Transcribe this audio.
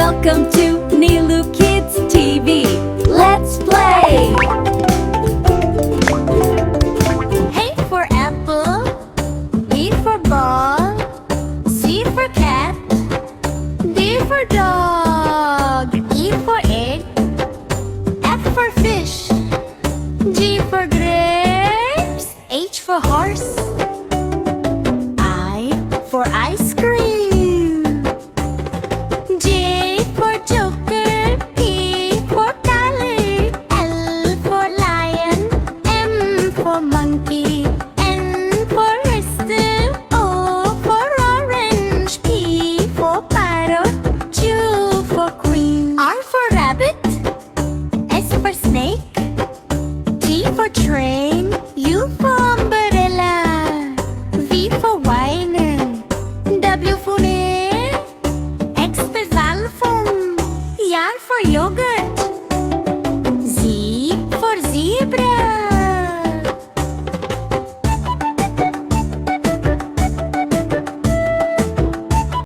Welcome to Nilu Kids TV. Let's play! A for apple, B for ball, C for cat, D for dog, E for egg, F for fish, G for grapes, H for horse, I for ice